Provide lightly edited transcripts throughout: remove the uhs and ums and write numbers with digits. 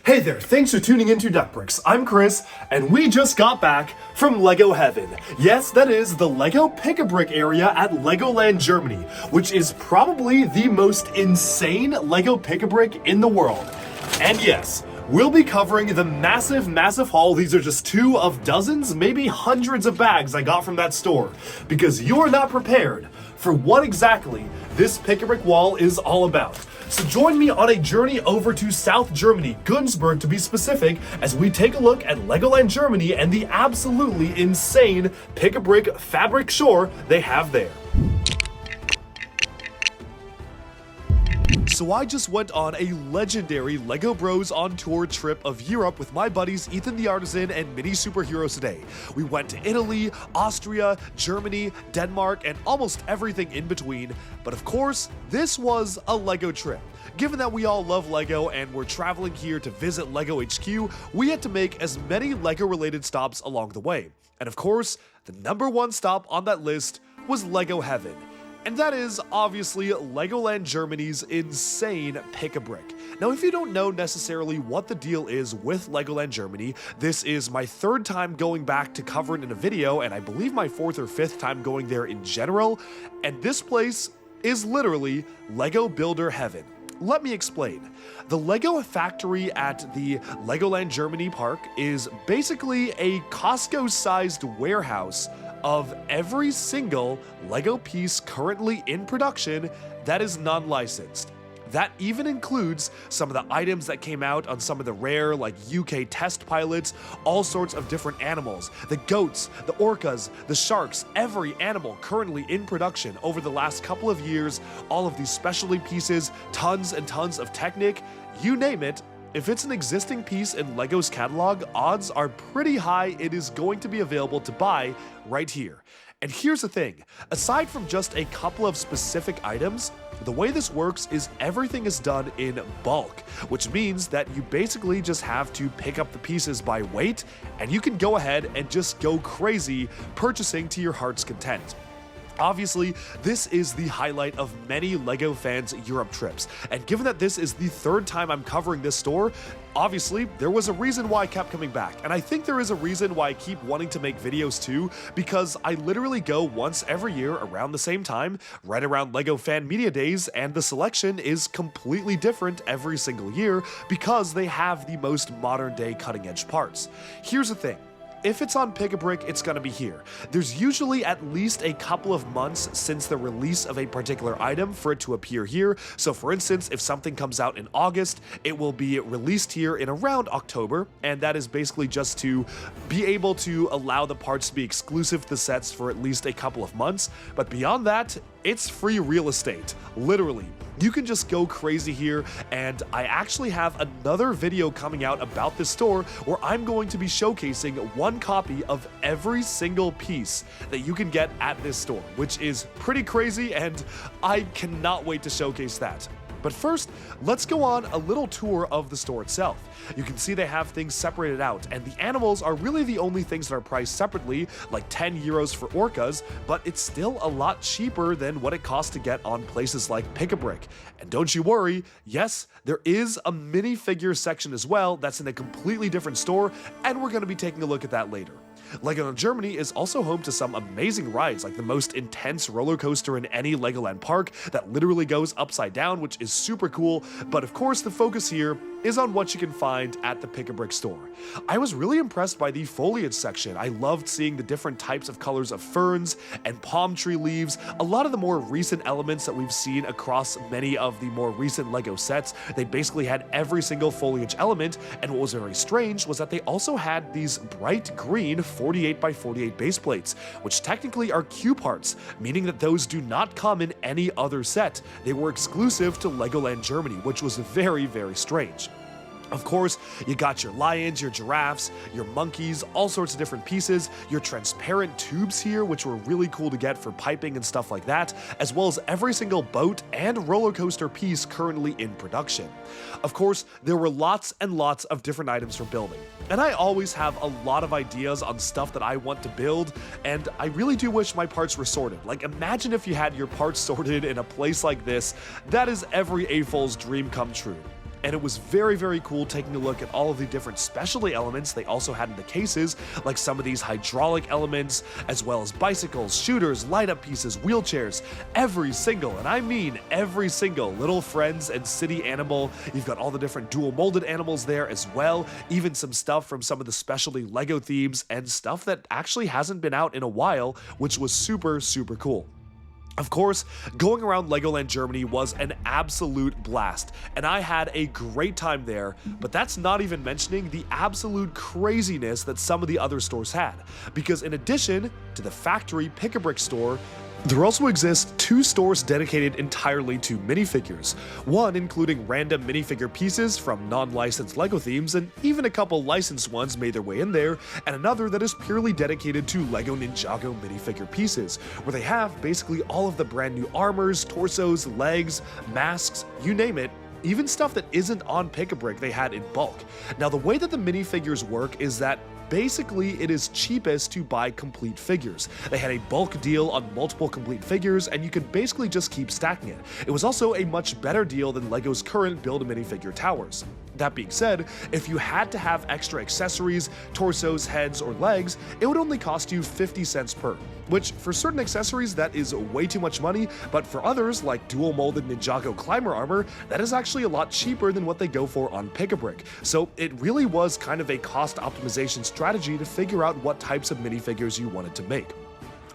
Hey there, thanks for tuning into Duckbricks. I'm Chris, and we just got back from Lego Heaven. Yes, that is the Lego Pick-a-Brick area at Legoland, Germany, which is probably the most insane Lego Pick-a-Brick in the world. And yes, we'll be covering the massive haul. These are just two of dozens, maybe hundreds of bags I got from that store, because you're not prepared for what exactly this Pick-a-Brick wall is all about. So join me on a journey over to South Germany, Günzburg to be specific, as we take a look at Legoland Germany and the absolutely insane Pick-a-Brick fabric shore they have there. So I just went on a legendary Lego Bros on Tour trip of Europe with my buddies Ethan the Artisan and Mini Superheroes today. We went to Italy, Austria, Germany, Denmark, and almost everything in between. But of course, this was a Lego trip. Given that we all love Lego and we're traveling here to visit Lego HQ, we had to make as many Lego related stops along the way. And of course, the number one stop on that list was Lego Heaven. And that is obviously Legoland Germany's insane Pick-a-Brick. Now, if you don't know necessarily what the deal is with Legoland Germany, this is my third time going back to cover it in a video, and I believe my fourth or fifth time going there in general, and this place is literally Lego Builder Heaven. Let me explain. The Lego factory at the Legoland Germany park is basically a Costco-sized warehouse of every single Lego piece currently in production that is non-licensed. That even includes some of the items that came out on some of the rare, like UK test pilots, all sorts of different animals, the goats, the orcas, the sharks, every animal currently in production over the last couple of years, all of these specialty pieces, tons and tons of Technic, you name it. If it's an existing piece in LEGO's catalog, odds are pretty high it is going to be available to buy right here. And here's the thing, aside from just a couple of specific items, the way this works is everything is done in bulk, which means that you basically just have to pick up the pieces by weight, and you can go ahead and just go crazy purchasing to your heart's content. Obviously, this is the highlight of many LEGO fans' Europe trips, and given that this is the third time I'm covering this store, obviously, there was a reason why I kept coming back, and I think there is a reason why I keep wanting to make videos too, because I literally go once every year around the same time, right around LEGO Fan Media Days, and the selection is completely different every single year because they have the most modern-day cutting-edge parts. Here's the thing. If it's on Pick-a-Brick, it's gonna be here. There's usually at least a couple of months since the release of a particular item for it to appear here. So for instance, if something comes out in August, it will be released here in around October, and that is basically just to be able to allow the parts to be exclusive to the sets for at least a couple of months. But beyond that, it's free real estate, literally. You can just go crazy here, and I actually have another video coming out about this store where I'm going to be showcasing one copy of every single piece that you can get at this store, which is pretty crazy, and I cannot wait to showcase that. But first, let's go on a little tour of the store itself. You can see they have things separated out, and the animals are really the only things that are priced separately, like 10 euros for orcas, but it's still a lot cheaper than what it costs to get on places like Pick-a-Brick. And don't you worry, yes, there is a minifigure section as well that's in a completely different store, and we're going to be taking a look at that later. Legoland Germany is also home to some amazing rides, like the most intense roller coaster in any Legoland park that literally goes upside down, which is super cool, but of course the focus here is on what you can find at the Pick-a-Brick store. I was really impressed by the foliage section. I loved seeing the different types of colors of ferns and palm tree leaves, a lot of the more recent elements that we've seen across many of the more recent LEGO sets. They basically had every single foliage element, and what was very strange was that they also had these bright green 48 by 48 base plates, which technically are cue parts, meaning that those do not come in any other set. They were exclusive to Legoland Germany, which was very, very strange. Of course, you got your lions, your giraffes, your monkeys, all sorts of different pieces, your transparent tubes here, which were really cool to get for piping and stuff like that, as well as every single boat and roller coaster piece currently in production. Of course, there were lots and lots of different items for building, and I always have a lot of ideas on stuff that I want to build, and I really do wish my parts were sorted. Like, imagine if you had your parts sorted in a place like this. That is every A-Fool's dream come true. and it was very, very cool taking a look at all of the different specialty elements they also had in the cases, like some of these hydraulic elements, as well as bicycles, shooters, light-up pieces, wheelchairs, every single, and I mean every single little friends and city animal. You've got all the different dual molded animals there as well, even some stuff from some of the specialty Lego themes and stuff that actually hasn't been out in a while, which was super, super cool. Of course, going around Legoland Germany was an absolute blast, and I had a great time there, but that's not even mentioning the absolute craziness that some of the other stores had, because in addition to the factory Pick-a-Brick store, there also exist 2 stores dedicated entirely to minifigures, one including random minifigure pieces from non-licensed LEGO themes, and even a couple licensed ones made their way in there, and another that is purely dedicated to LEGO Ninjago minifigure pieces, where they have basically all of the brand new armors, torsos, legs, masks, you name it. Even stuff that isn't on Pick-a-Brick they had in bulk. Now the way that the minifigures work is that basically it is cheapest to buy complete figures. They had a bulk deal on multiple complete figures, and you could basically just keep stacking it. It was also a much better deal than LEGO's current Build-A-Minifigure towers. That being said, if you had to have extra accessories, torsos, heads, or legs, it would only cost you 50 cents per, which for certain accessories that is way too much money, but for others like dual molded Ninjago climber armor, that is actually a lot cheaper than what they go for on Pick-a-Brick. So it really was kind of a cost optimization strategy to figure out what types of minifigures you wanted to make.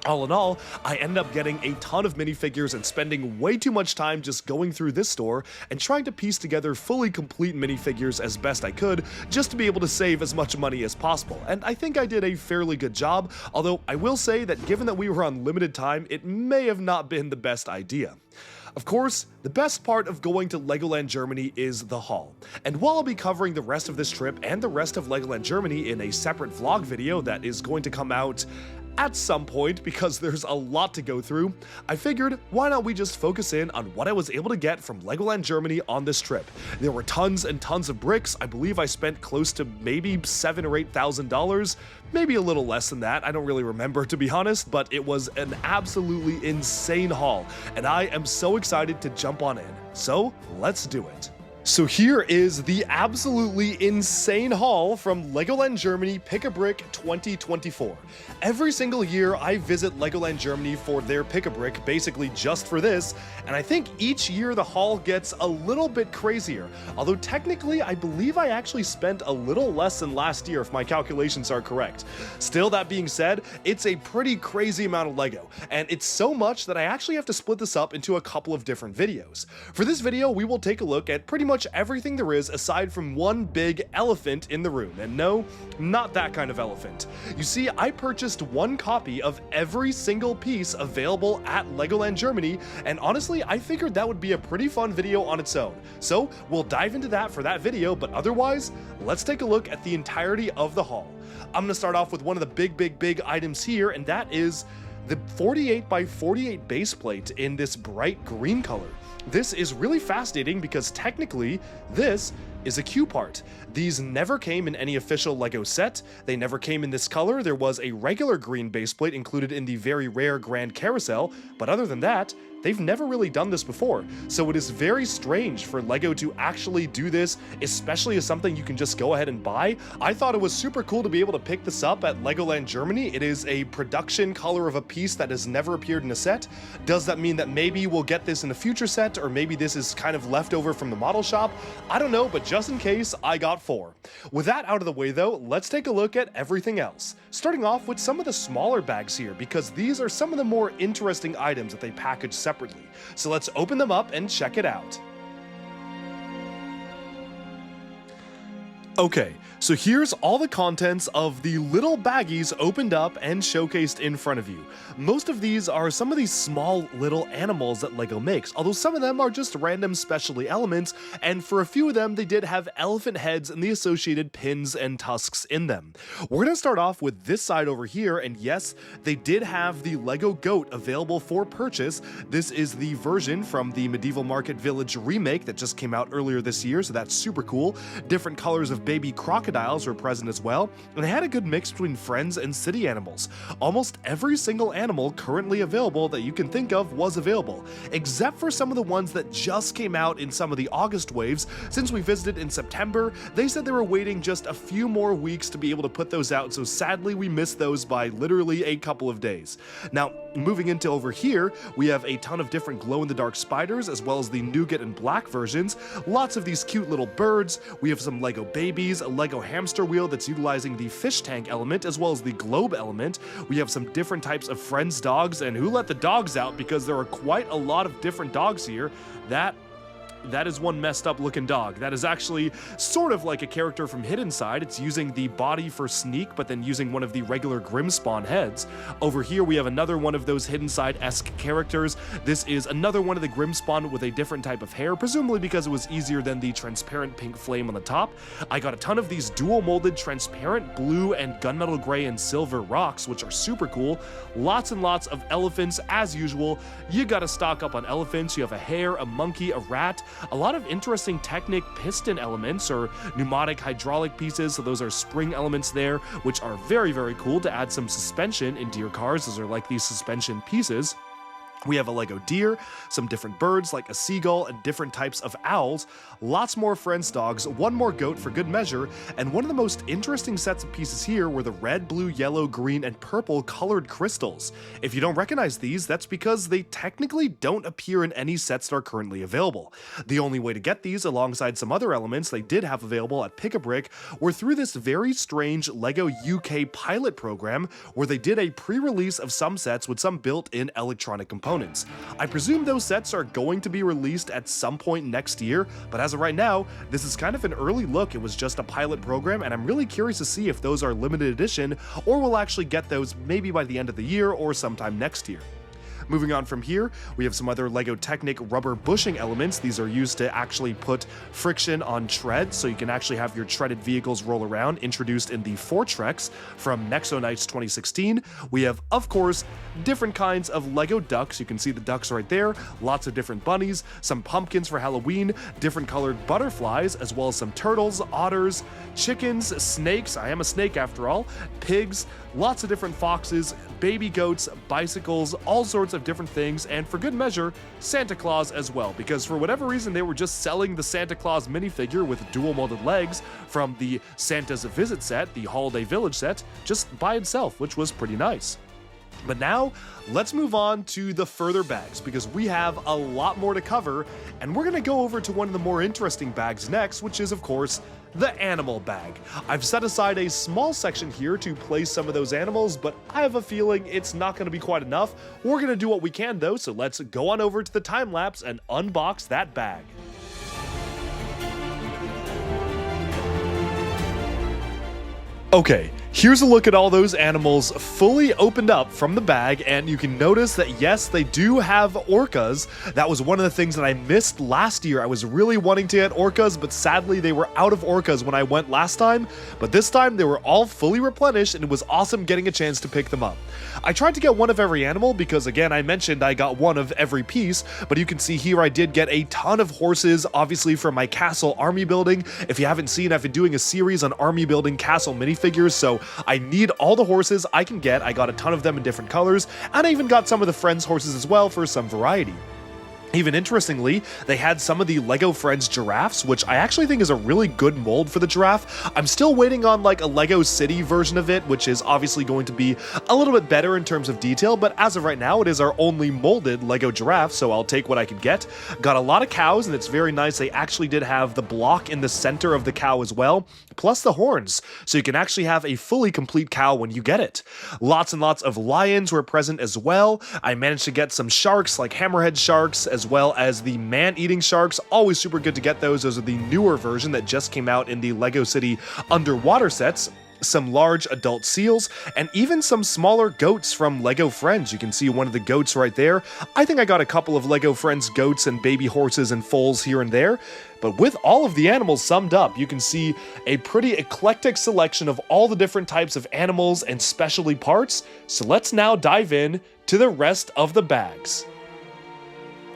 All in all, I ended up getting a ton of minifigures and spending way too much time just going through this store and trying to piece together fully complete minifigures as best I could, just to be able to save as much money as possible, and I think I did a fairly good job, although I will say that given that we were on limited time, it may have not been the best idea. Of course, the best part of going to Legoland Germany is the haul, and while I'll be covering the rest of this trip and the rest of Legoland Germany in a separate vlog video that is going to come out at some point because there's a lot to go through, I figured why not we just focus in on what I was able to get from Legoland Germany on this trip. There were tons and tons of bricks. I believe I spent close to maybe $7,000 or $8,000, maybe a little less than that. I don't really remember, to be honest, but it was an absolutely insane haul, and I am so excited to jump on in. So let's do it. So here is the absolutely insane haul from Legoland Germany Pick-a-Brick 2024. Every single year I visit Legoland Germany for their Pick-a-Brick, basically just for this, and I think each year the haul gets a little bit crazier, although technically I believe I actually spent a little less than last year if my calculations are correct. Still, that being said, it's a pretty crazy amount of Lego, and it's so much that I actually have to split this up into a couple of different videos. For this video, we will take a look at pretty much everything there is aside from one big elephant in the room, and no, not that kind of elephant. You see, I purchased one copy of every single piece available at Legoland Germany, and honestly, I figured that would be a pretty fun video on its own. So we'll dive into that for that video, but otherwise, let's take a look at the entirety of the haul. I'm gonna start off with one of the big items here, and that is the 48 by 48 base plate in this bright green color. This is really fascinating because technically this is a Q part. These never came in any official LEGO set, they never came in this color. There was a regular green base plate included in the very rare Grand Carousel, but other than that, they've never really done this before, so it is very strange for LEGO to actually do this, especially as something you can just go ahead and buy. I thought it was super cool to be able to pick this up at Legoland Germany. It is a production color of a piece that has never appeared in a set. Does that mean that maybe we'll get this in a future set, or maybe this is kind of leftover from the model shop? I don't know, but just in case, I got 4. With that out of the way though, let's take a look at everything else. Starting off with some of the smaller bags here, because these are some of the more interesting items that they package separately. So let's open them up and check it out. Okay, so here's all the contents of the little baggies opened up and showcased in front of you. Most of these are some of these small little animals that LEGO makes, although some of them are just random specialty elements, and for a few of them they did have elephant heads and the associated pins and tusks in them. We're gonna start off with this side over here, and yes, they did have the LEGO goat available for purchase. This is the version from the Medieval Market Village remake that just came out earlier this year, so that's super cool. Different colors of baby crocodile crocodiles were present as well, and they had a good mix between friends and city animals. Almost every single animal currently available that you can think of was available, except for some of the ones that just came out in some of the August waves. Since we visited in September, they said they were waiting just a few more weeks to be able to put those out, so sadly we missed those by literally a couple of days. Now, moving into over here, we have a ton of different glow-in-the-dark spiders, as well as the nougat and black versions, lots of these cute little birds. We have some Lego babies, a Lego hamster wheel that's utilizing the fish tank element, as well as the globe element. We have some different types of friends dogs, and who let the dogs out, because there are quite a lot of different dogs here. That is one messed up looking dog. That is actually sort of like a character from Hidden Side. It's using the body for Sneak, but then using one of the regular Grimspawn heads. Over here, we have another one of those Hidden Side-esque characters. This is another one of the Grimspawn with a different type of hair, presumably because it was easier than the transparent pink flame on the top. I got a ton of these dual-molded transparent blue and gunmetal gray and silver rocks, which are super cool. Lots and lots of elephants, as usual. You gotta stock up on elephants. You have a hare, a monkey, a rat, a lot of interesting Technic piston elements or pneumatic hydraulic pieces, so those are spring elements there, which are very, very cool to add some suspension into your cars. Those are like these suspension pieces. We have a Lego deer, some different birds like a seagull, and different types of owls, lots more friends dogs, one more goat for good measure, and one of the most interesting sets of pieces here were the red, blue, yellow, green, and purple colored crystals. If you don't recognize these, that's because they technically don't appear in any sets that are currently available. The only way to get these, alongside some other elements they did have available at Pick-a-Brick, were through this very strange Lego UK pilot program, where they did a pre-release of some sets with some built-in electronic components. I presume those sets are going to be released at some point next year, but as of right now, this is kind of an early look. It was just a pilot program, and I'm really curious to see if those are limited edition, or we'll actually get those maybe by the end of the year or sometime next year. Moving on from here, we have some other Lego Technic rubber bushing elements. These are used to actually put friction on treads, so you can actually have your treaded vehicles roll around, introduced in the Fortrex from Nexonites 2016. We have, of course, different kinds of Lego ducks. You can see the ducks right there, lots of different bunnies, some pumpkins for Halloween, different colored butterflies, as well as some turtles, otters, chickens, snakes, I am a snake after all, pigs, lots of different foxes, baby goats, bicycles, all sorts of different things, and for good measure, Santa Claus as well, because for whatever reason they were just selling the Santa Claus minifigure with dual molded legs from the Santa's Visit set, the Holiday Village set, just by itself, which was pretty nice. But now, let's move on to the further bags, because we have a lot more to cover, and we're going to go over to one of the more interesting bags next, which is, of course, the animal bag. I've set aside a small section here to place some of those animals, but I have a feeling it's not going to be quite enough. We're going to do what we can, though, so let's go on over to the time lapse and unbox that bag. Okay, here's a look at all those animals fully opened up from the bag, and you can notice that yes, they do have orcas. That was one of the things that I missed last year. I was really wanting to get orcas, but sadly they were out of orcas when I went last time, but this time they were all fully replenished, and it was awesome getting a chance to pick them up. I tried to get one of every animal because, again, I mentioned I got one of every piece, but you can see here I did get a ton of horses, obviously from my castle army building. If you haven't seen, I've been doing a series on army building castle minifigures, so I need all the horses I can get. I got a ton of them in different colors, and I even got some of the Friends horses as well for some variety. Even interestingly, they had some of the Lego Friends giraffes, which I actually think is a really good mold for the giraffe. I'm still waiting on like a Lego City version of it, which is obviously going to be a little bit better in terms of detail, but as of right now, it is our only molded Lego giraffe, so I'll take what I can get. Got a lot of cows, and it's very nice. They actually did have the block in the center of the cow as well, plus the horns, so you can actually have a fully complete cow when you get it. Lots and lots of lions were present as well. I managed to get some sharks, like hammerhead sharks, as well as the man-eating sharks. Always super good to get those. Those are the newer version that just came out in the Lego City underwater sets. Some large adult seals, and even some smaller goats from Lego Friends. You can see one of the goats right there. I think I got a couple of Lego Friends goats and baby horses and foals here and there. But with all of the animals summed up, you can see a pretty eclectic selection of all the different types of animals and specialty parts. So let's now dive in to the rest of the bags.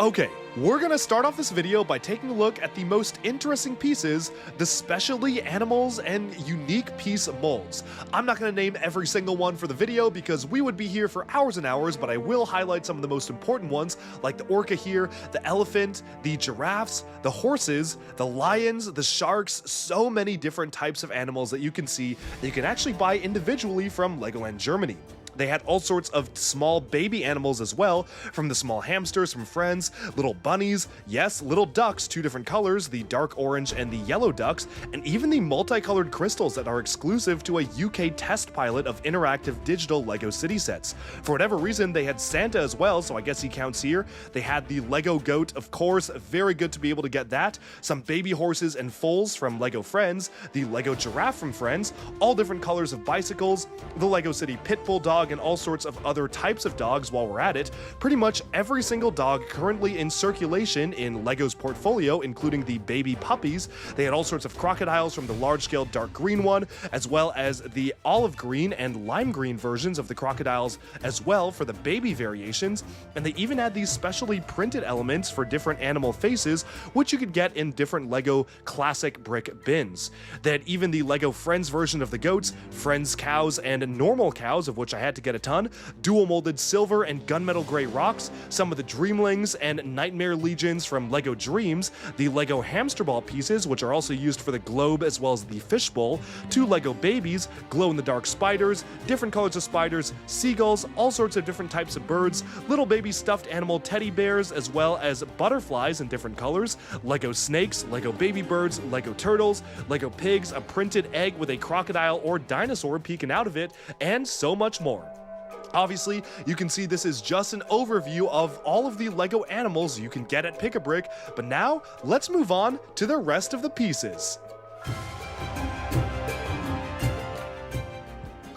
Okay, We're gonna start off this video by taking a look at the most interesting pieces, the specialty animals and unique piece molds. I'm not gonna name every single one for the video because we would be here for hours and hours, but I will highlight some of the most important ones, like the orca here, the elephant, the giraffes, the horses, the lions, the sharks, so many different types of animals that you can see that you can actually buy individually from Legoland Germany. They had all sorts of small baby animals as well, from the small hamsters from Friends, little bunnies, yes, little ducks, 2 different colors, the dark orange and the yellow ducks, and even the multicolored crystals that are exclusive to a UK test pilot of interactive digital Lego city sets. For whatever reason, they had Santa as well, so I guess he counts here. They had the Lego goat, of course, very good to be able to get that. Some baby horses and foals from Lego Friends, the Lego giraffe from Friends, all different colors of bicycles, the Lego City pit bull dog, and all sorts of other types of dogs while we're at it. Pretty much every single dog currently in circulation in Lego's portfolio, including the baby puppies. They had all sorts of crocodiles from the large-scale dark green one, as well as the olive green and lime green versions of the crocodiles as well for the baby variations. And they even had these specially printed elements for different animal faces, which you could get in different Lego classic brick bins. They had even the Lego Friends version of the goats, Friends cows, and normal cows, of which I had to get a ton, dual molded silver and gunmetal gray rocks, some of the Dreamlings and Nightmare Legions from Lego Dreams, the Lego hamster ball pieces, which are also used for the globe as well as the fishbowl, 2 Lego babies, glow-in-the-dark spiders, different colors of spiders, seagulls, all sorts of different types of birds, little baby stuffed animal teddy bears, as well as butterflies in different colors, Lego snakes, Lego baby birds, Lego turtles, Lego pigs, a printed egg with a crocodile or dinosaur peeking out of it, and so much more. Obviously, you can see this is just an overview of all of the Lego animals you can get at Pick-a-Brick, but now let's move on to the rest of the pieces.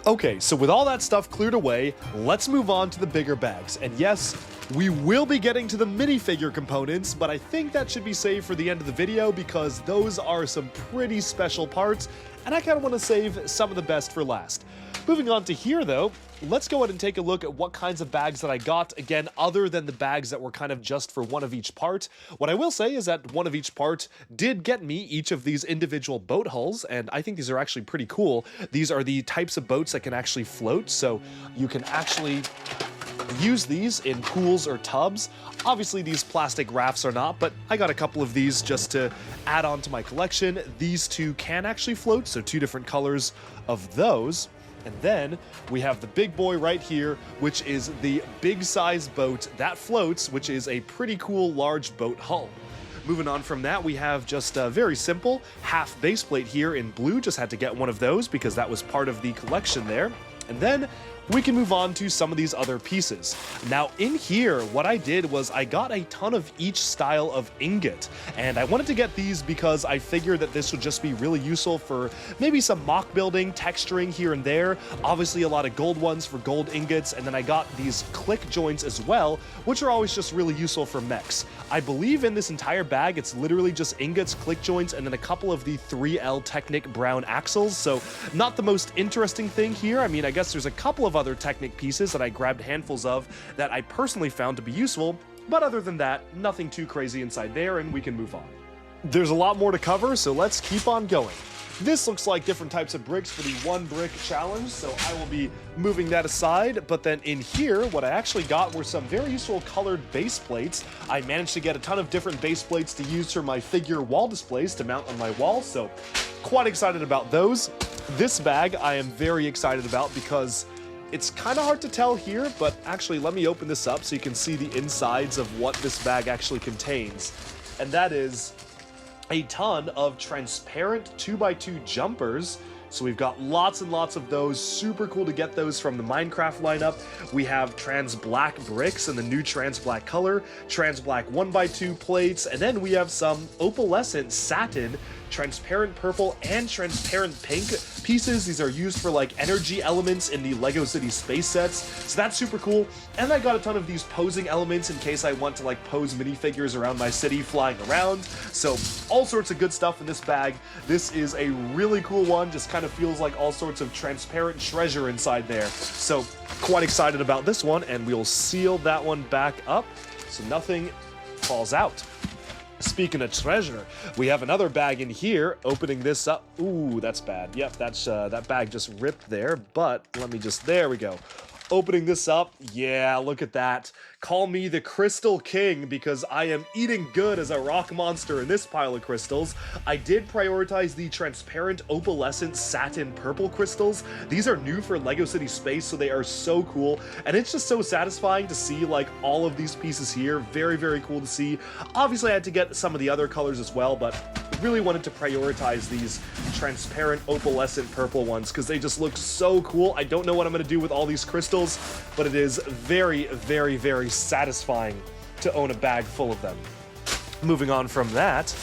Okay, so with all that stuff cleared away, let's move on to the bigger bags. And yes, we will be getting to the minifigure components, but I think that should be saved for the end of the video because those are some pretty special parts, and I kind of want to save some of the best for last. Moving on to here though, let's go ahead and take a look at what kinds of bags that I got, again, other than the bags that were kind of just for one of each part. What I will say is that one of each part did get me each of these individual boat hulls, and I think these are actually pretty cool. These are the types of boats that can actually float, so you can actually use these in pools or tubs. Obviously these plastic rafts are not, but I got a couple of these just to add on to my collection. These 2 can actually float, so 2 different colors of those. And then we have the big boy right here, which is the big size boat that floats, which is a pretty cool large boat hull. Moving on from that, we have just a very simple half base plate here in blue. Just had to get one of those because that was part of the collection there. And then we can move on to some of these other pieces. Now in here, what I did was I got a ton of each style of ingot, and I wanted to get these because I figured that this would just be really useful for maybe some mock building, texturing here and there. Obviously a lot of gold ones for gold ingots, and then I got these click joints as well, which are always just really useful for mechs. I believe in this entire bag, it's literally just ingots, click joints, and then a couple of the 3L Technic brown axles, so not the most interesting thing here. I mean, I guess there's a couple of other Technic pieces that I grabbed handfuls of that I personally found to be useful, but other than that, nothing too crazy inside there, and we can move on. There's a lot more to cover, so let's keep on going. This looks like different types of bricks for the 1 brick challenge, so I will be moving that aside. But then in here, what I actually got were some very useful colored base plates. I managed to get a ton of different base plates to use for my figure wall displays to mount on my wall, so quite excited about those. This bag I am very excited about because it's kind of hard to tell here, but actually let me open this up so you can see the insides of what this bag actually contains. And that is a ton of transparent 2x2 jumpers. So we've got lots and lots of those. Super cool to get those from the Minecraft lineup. We have trans black bricks in the new trans black color, trans black 1x2 plates, and then we have some opalescent satin, transparent purple, and transparent pink pieces. These are used for like energy elements in the Lego City space sets, so that's super cool. And I got a ton of these posing elements in case I want to like pose minifigures around my city flying around. So all sorts of good stuff in this bag. This is a really cool one, just kind of feels like all sorts of transparent treasure inside there. So quite excited about this one, and we'll seal that one back up so nothing falls out. Speaking of treasure, we have another bag in here. Opening this up. Ooh, that's bad. Yep, that's that bag just ripped there, but let me just, there we go. Opening this up, yeah, look at that. Call me the Crystal King because I am eating good as a rock monster in this pile of crystals. I did prioritize the transparent opalescent satin purple crystals. These are new for LEGO City Space, so they are so cool. And it's just so satisfying to see like all of these pieces here. Very, very cool to see. Obviously, I had to get some of the other colors as well, but really wanted to prioritize these transparent opalescent purple ones because they just look so cool. I don't know what I'm going to do with all these crystals, but it is very, very, very satisfying to own a bag full of them. Moving on from that,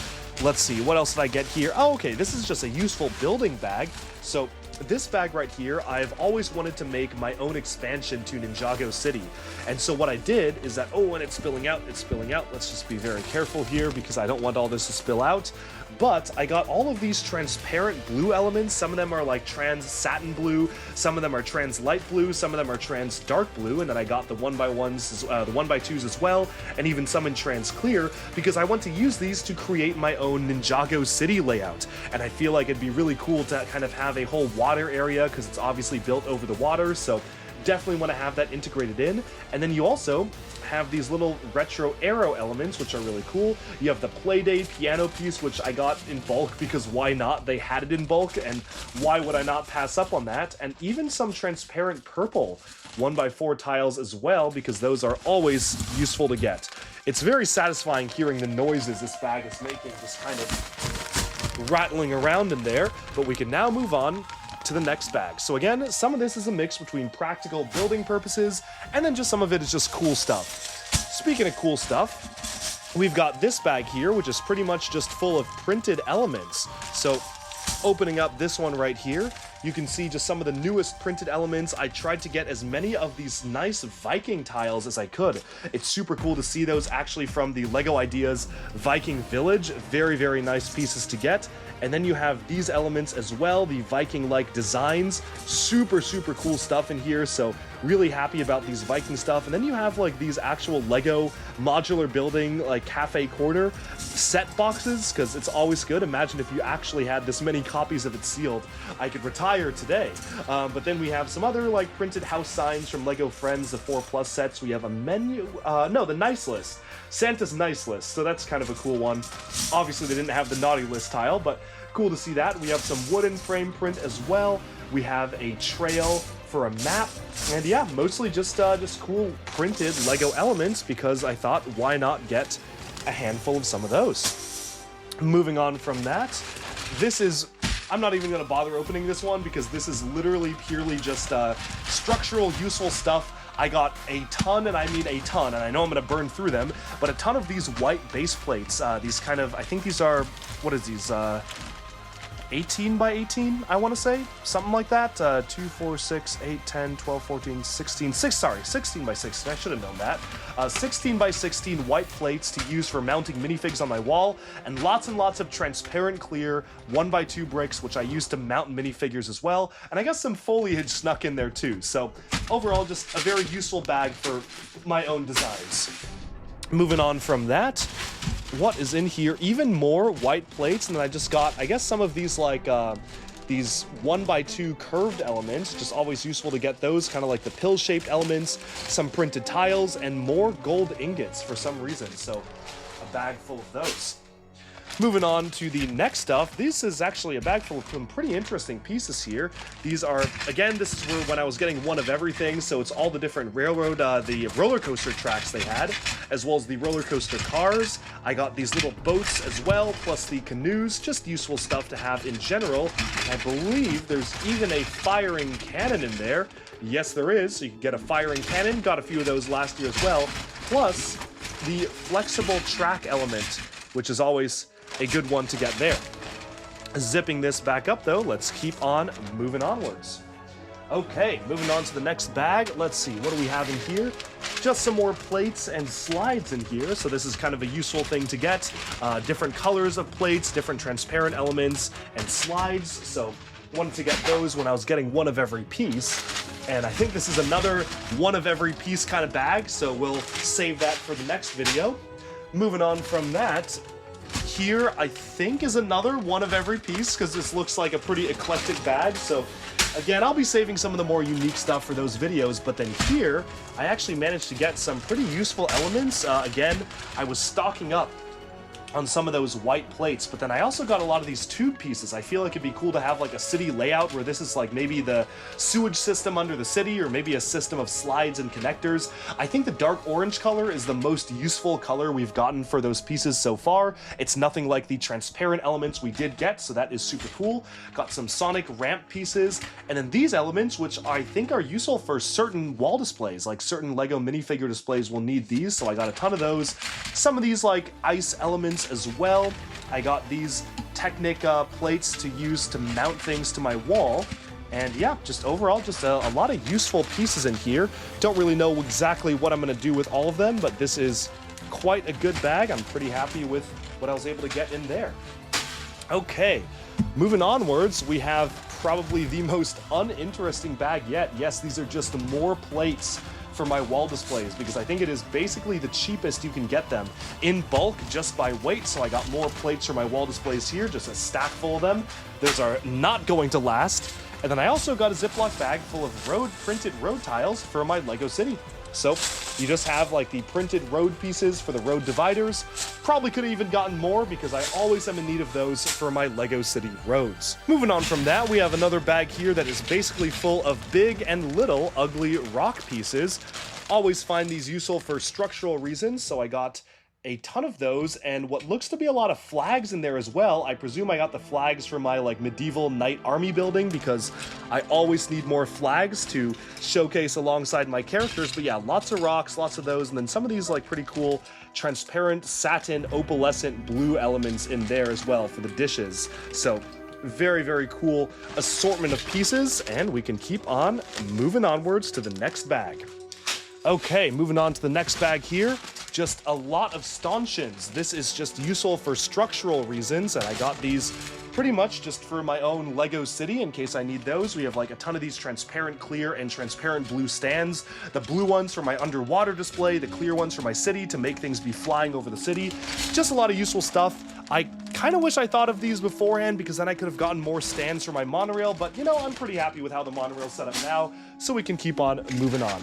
let's see, what else did I get here? Oh, okay, this is just a useful building bag. So this bag right here, I've always wanted to make my own expansion to Ninjago City. And so what I did is that, oh, and it's spilling out, it's spilling out. Let's just be very careful here because I don't want all this to spill out. But I got all of these transparent blue elements. Some of them are like trans satin blue, some of them are trans light blue, some of them are trans dark blue, and then I got the 1x1s, the 1x2s as well, and even some in trans clear, because I want to use these to create my own Ninjago City layout. And I feel like it'd be really cool to kind of have a whole water area, because it's obviously built over the water, so definitely want to have that integrated in. And then you also have these little retro arrow elements, which are really cool. You have the Playday piano piece, which I got in bulk because why not? They had it in bulk, and why would I not pass up on that? And even some transparent purple 1x4 tiles as well, because those are always useful to get. It's very satisfying hearing the noises this bag is making, just kind of rattling around in there. But we can now move on to the next bag. So again, some of this is a mix between practical building purposes and then just some of it is just cool stuff. Speaking of cool stuff, we've got this bag here, which is pretty much just full of printed elements. So opening up this one right here, you can see just some of the newest printed elements. I tried to get as many of these nice Viking tiles as I could. It's super cool to see those actually from the LEGO Ideas Viking Village. Very, very nice pieces to get. And then you have these elements as well, the Viking-like designs. Super, super cool stuff in here, so really happy about these Viking stuff. And then you have like these actual LEGO modular building, like cafe corner set boxes, because it's always good. Imagine if you actually had this many copies of it sealed. I could retire today. But then we have some other like printed house signs from LEGO Friends, the 4+ sets. We have a menu, no, the nice list. Santa's nice list, so that's kind of a cool one. Obviously they didn't have the naughty list tile, but cool to see that. We have some wooden frame print as well. We have a trail for a map, and yeah, mostly just cool printed LEGO elements, because I thought, why not get a handful of some of those? Moving on from that, this is, I'm not even going to bother opening this one because this is literally purely just structural useful stuff. I got a ton, and I mean a ton, and I know I'm going to burn through them, but a ton of these white base plates, these kind of, I think these are, what is these, 18 by 18, I want to say, something like that. 2, 4, 6, 8, 10, 12, 14, 16, 16 by 16, I should have known that. 16 by 16 white plates to use for mounting minifigs on my wall, and lots of transparent clear 1x2 bricks, which I use to mount minifigures as well, and I got some foliage snuck in there too. So overall, just a very useful bag for my own designs. Moving on from that, what is in here? Even more white plates, and then I just got, I guess, some of these like these 1x2 curved elements, just always useful to get those, kind of like the pill-shaped elements, some printed tiles, and more gold ingots for some reason, so a bag full of those. Moving on to the next stuff, this is actually a bag full of some pretty interesting pieces here. These are, again, this is where when I was getting one of everything, so it's all the different railroad, the roller coaster tracks they had, as well as the roller coaster cars. I got these little boats as well, plus the canoes, just useful stuff to have in general. I believe there's even a firing cannon in there. Yes, there is, so you can get a firing cannon, got a few of those last year as well, plus the flexible track element, which is always a good one to get there. Zipping this back up though, let's keep on moving onwards. Okay, moving on to the next bag. Let's see, what do we have in here? Just some more plates and slides in here, so this is kind of a useful thing to get. Different colors of plates, different transparent elements, and slides, so wanted to get those when I was getting one of every piece. And I think this is another one of every piece kind of bag, so we'll save that for the next video. Moving on from that, here I think is another one of every piece, because this looks like a pretty eclectic bag. So again, I'll be saving some of the more unique stuff for those videos, but then here I actually managed to get some pretty useful elements. Again, I was stocking up on some of those white plates, but then I also got a lot of these tube pieces. I feel like it'd be cool to have like a city layout where this is like maybe the sewage system under the city, or maybe a system of slides and connectors. I think the dark orange color is the most useful color we've gotten for those pieces so far. It's nothing like the transparent elements we did get, so that is super cool. Got some Sonic ramp pieces, and then these elements, which I think are useful for certain wall displays, like certain Lego minifigure displays will need these, so I got a ton of those. Some of these like ice elements as well. I got these Technic plates to use to mount things to my wall. And yeah, just overall, just a lot of useful pieces in here. Don't really know exactly what I'm going to do with all of them, but this is quite a good bag. I'm pretty happy with what I was able to get in there. Okay, moving onwards, we have probably the most uninteresting bag yet. Yes, these are just more plates for my wall displays, because I think it is basically the cheapest you can get them in bulk just by weight. So I got more plates for my wall displays here, just a stack full of them. Those are not going to last. And then I also got a Ziploc bag full of printed road tiles for my Lego City. So you just have like the printed road pieces for the road dividers. Probably could have even gotten more, because I always am in need of those for my Lego City roads. Moving on from that, we have another bag here that is basically full of big and little ugly rock pieces. Always find these useful for structural reasons, so I got a ton of those, and what looks to be a lot of flags in there as well. I presume I got the flags for my like medieval knight army building, because I always need more flags to showcase alongside my characters. But yeah, lots of rocks, lots of those, and then some of these like pretty cool transparent satin opalescent blue elements in there as well for the dishes. So very, very cool assortment of pieces, and we can keep on moving onwards to the next bag. Okay, moving on to the next bag here. Just a lot of stanchions. This is just useful for structural reasons, and I got these pretty much just for my own Lego City in case I need those. We have like a ton of these transparent clear and transparent blue stands. The blue ones for my underwater display, the clear ones for my city to make things be flying over the city. Just a lot of useful stuff. I kind of wish I thought of these beforehand, because then I could have gotten more stands for my monorail, but you know, I'm pretty happy with how the monorail's set up now, so we can keep on moving on.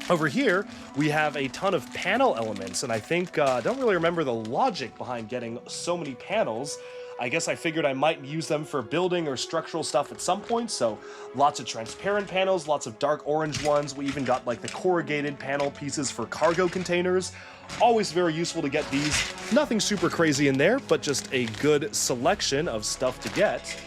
Over here, we have a ton of panel elements, and I think, I don't really remember the logic behind getting so many panels. I guess I figured I might use them for building or structural stuff at some point, so lots of transparent panels, lots of dark orange ones. We even got like the corrugated panel pieces for cargo containers. Always very useful to get these. Nothing super crazy in there, but just a good selection of stuff to get.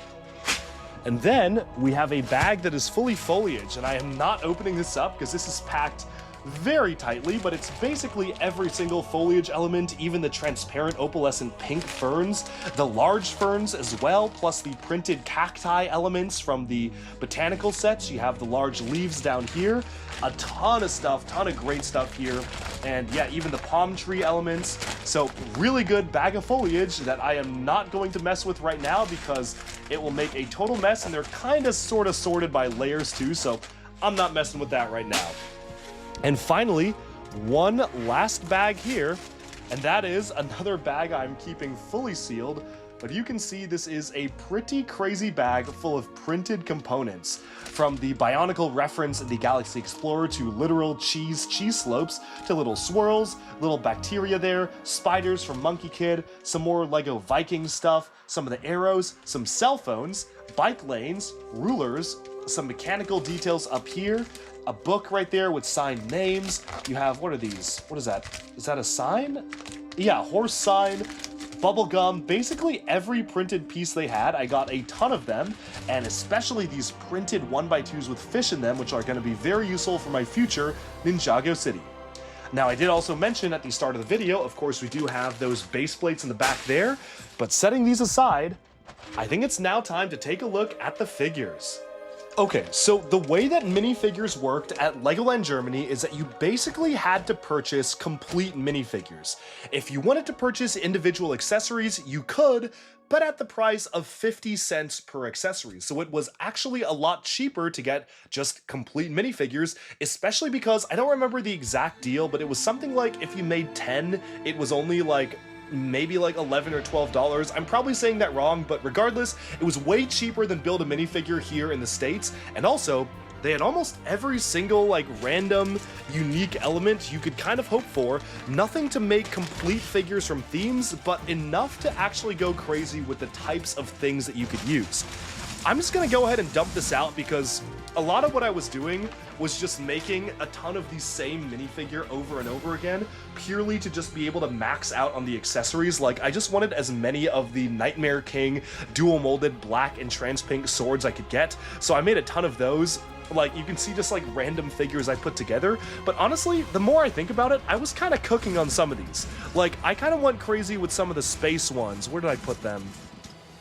And then we have a bag that is fully foliage, and I am not opening this up because this is packed very tightly, but it's basically every single foliage element, even the transparent opalescent pink ferns, the large ferns as well, plus the printed cacti elements from the botanical sets. You have the large leaves down here, a ton of stuff, ton of great stuff here, and yeah, even the palm tree elements. So really good bag of foliage that I am not going to mess with right now, because it will make a total mess, and they're kind of sort of sorted by layers too, so I'm not messing with that right now. And finally, one last bag here, and that is another bag I'm keeping fully sealed, but you can see this is a pretty crazy bag full of printed components. From the Bionicle reference in the Galaxy Explorer to literal cheese slopes to little swirls, little bacteria there, spiders from Monkey Kid, some more Lego Viking stuff, some of the arrows, some cell phones, bike lanes, rulers, some mechanical details up here, a book right there with signed names. You have, what are these? What is that? Is that a sign? Yeah, horse sign, bubblegum, basically every printed piece they had. I got a ton of them, and especially these printed 1x2s with fish in them, which are going to be very useful for my future Ninjago City. Now, I did also mention at the start of the video, of course, we do have those base plates in the back there, but setting these aside, I think it's now time to take a look at the figures. Okay, so the way that minifigures worked at Legoland Germany is that you basically had to purchase complete minifigures. If you wanted to purchase individual accessories, you could, but at the price of 50 cents per accessory. So it was actually a lot cheaper to get just complete minifigures, especially because I don't remember the exact deal, but it was something like if you made 10, it was only like maybe like $11 or $12. I'm probably saying that wrong, but regardless, it was way cheaper than build a minifigure here in the States. And also, they had almost every single like random unique element you could kind of hope for. Nothing to make complete figures from themes, but enough to actually go crazy with the types of things that you could use. I'm just gonna go ahead and dump this out because a lot of what I was doing was just making a ton of the same minifigure over and over again, purely to just be able to max out on the accessories. Like, I just wanted as many of the Nightmare King dual molded black and trans pink swords I could get, so I made a ton of those. Like, you can see just like random figures I put together, but honestly, the more I think about it, I was kind of cooking on some of these. Like, I kind of went crazy with some of the space ones. Where did I put them?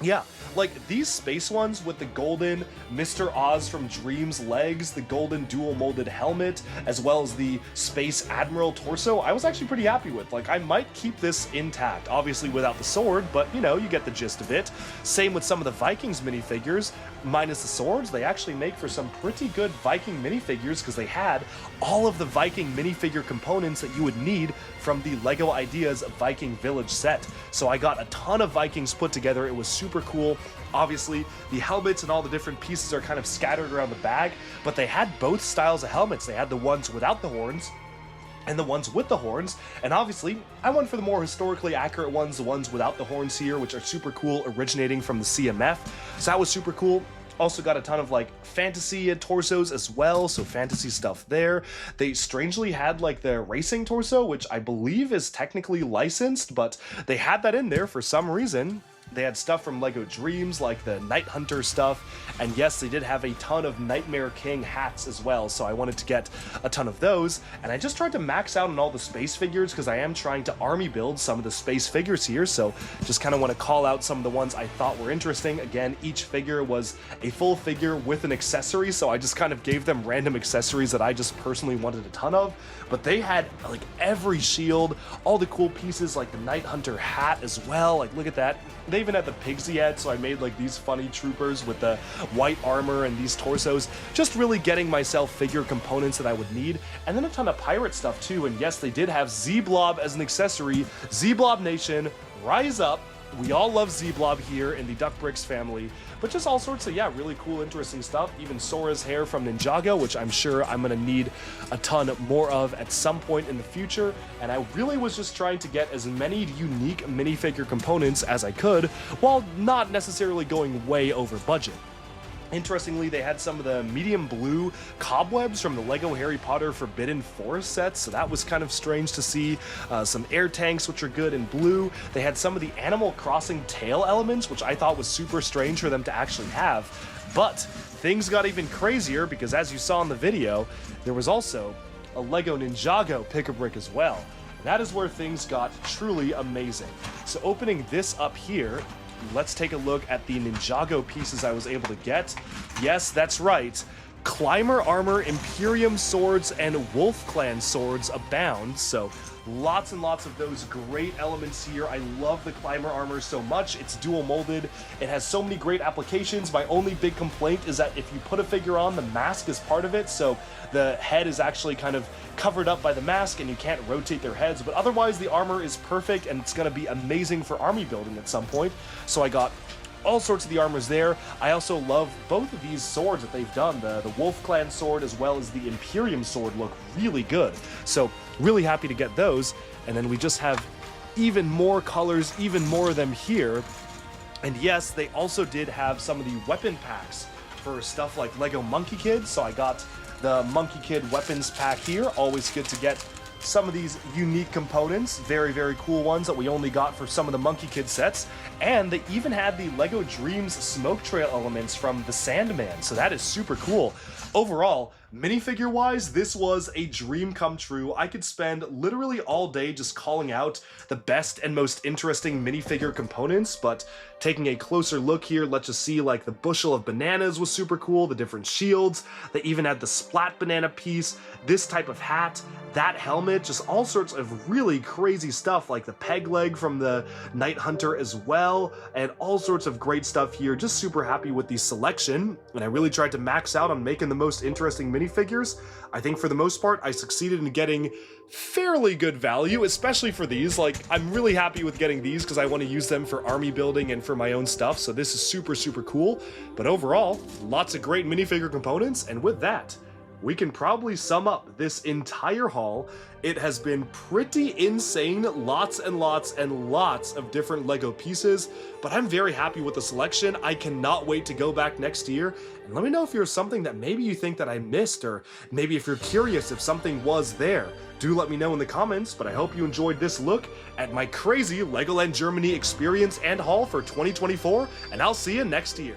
Yeah, like these space ones with the golden Mr. Oz from Dreams legs, the golden dual molded helmet, as well as the Space Admiral torso, I was actually pretty happy with. Like, I might keep this intact, obviously without the sword, but you know, you get the gist of it. Same with some of the Vikings minifigures, minus the swords. They actually make for some pretty good Viking minifigures because they had all of the Viking minifigure components that you would need from the LEGO Ideas Viking Village set. So I got a ton of Vikings put together. It was super cool. Obviously, the helmets and all the different pieces are kind of scattered around the bag, but they had both styles of helmets. They had the ones without the horns and the ones with the horns, and obviously I went for the more historically accurate ones, the ones without the horns here, which are super cool, originating from the CMF, so that was super cool. Also got a ton of like fantasy torsos as well, so fantasy stuff there. They strangely had like the racing torso, which I believe is technically licensed, but they had that in there for some reason. They had stuff from LEGO Dreams, like the Night Hunter stuff, and yes, they did have a ton of Nightmare King hats as well, so I wanted to get a ton of those, and I just tried to max out on all the space figures because I am trying to army build some of the space figures here, so just kind of want to call out some of the ones I thought were interesting. Again, each figure was a full figure with an accessory, so I just kind of gave them random accessories that I just personally wanted a ton of, but they had like every shield, all the cool pieces like the Night Hunter hat as well. Like, look at that. They even had the pigsy head, so I made like these funny troopers with the white armor and these torsos, just really getting myself figure components that I would need, and then a ton of pirate stuff too. And yes, they did have Z-Blob as an accessory. Z-Blob Nation, rise up. We all love Z-Blob here in the Duck Bricks family, but just all sorts of, yeah, really cool, interesting stuff. Even Sora's hair from Ninjago, which I'm sure I'm going to need a ton more of at some point in the future. And I really was just trying to get as many unique minifigure components as I could, while not necessarily going way over budget. Interestingly, they had some of the medium blue cobwebs from the LEGO Harry Potter Forbidden Forest sets, so that was kind of strange to see. Some air tanks, which are good in blue. They had some of the Animal Crossing tail elements, which I thought was super strange for them to actually have. But things got even crazier because, as you saw in the video, there was also a LEGO Ninjago pick-a-brick as well. That is where things got truly amazing. So opening this up here, let's take a look at the Ninjago pieces I was able to get. Yes, that's right. Climber armor, Imperium swords, and Wolf Clan swords abound, so lots and lots of those great elements here. I love the Climber armor so much. It's dual molded. It has so many great applications. My only big complaint is that if you put a figure on, the mask is part of it, so the head is actually kind of covered up by the mask and you can't rotate their heads, but otherwise the armor is perfect and it's going to be amazing for army building at some point. So I got all sorts of the armors there. I also love both of these swords that they've done. The Wolf Clan sword as well as the Imperium sword look really good. So really happy to get those. And then we just have even more colors, even more of them here. And yes, they also did have some of the weapon packs for stuff like LEGO Monkey Kid. So I got the Monkey Kid weapons pack here. Always good to get some of these unique components, very, very cool ones that we only got for some of the Monkey Kid sets. And they even had the LEGO Dreams smoke trail elements from the Sandman, so that is super cool. Overall, Minifigure wise, this was a dream come true. I could spend literally all day just calling out the best and most interesting minifigure components, but taking a closer look here, let's just see, like, the bushel of bananas was super cool, the different shields, they even had the splat banana piece, this type of hat, that helmet, just all sorts of really crazy stuff, like the peg leg from the Night Hunter as well, and all sorts of great stuff here. Just super happy with the selection, and I really tried to max out on making the most interesting minifigures. I think for the most part, I succeeded in getting fairly good value, especially for these. Like, I'm really happy with getting these because I want to use them for army building and for my own stuff, so this is super, super cool. But overall, lots of great minifigure components, and with that, we can probably sum up this entire haul. It has been pretty insane, lots and lots and lots of different Lego pieces, but I'm very happy with the selection. I cannot wait to go back next year, and let me know if there's something that maybe you think that I missed, or maybe if you're curious if something was there. Do let me know in the comments, but I hope you enjoyed this look at my crazy Legoland Germany experience and haul for 2024, and I'll see you next year.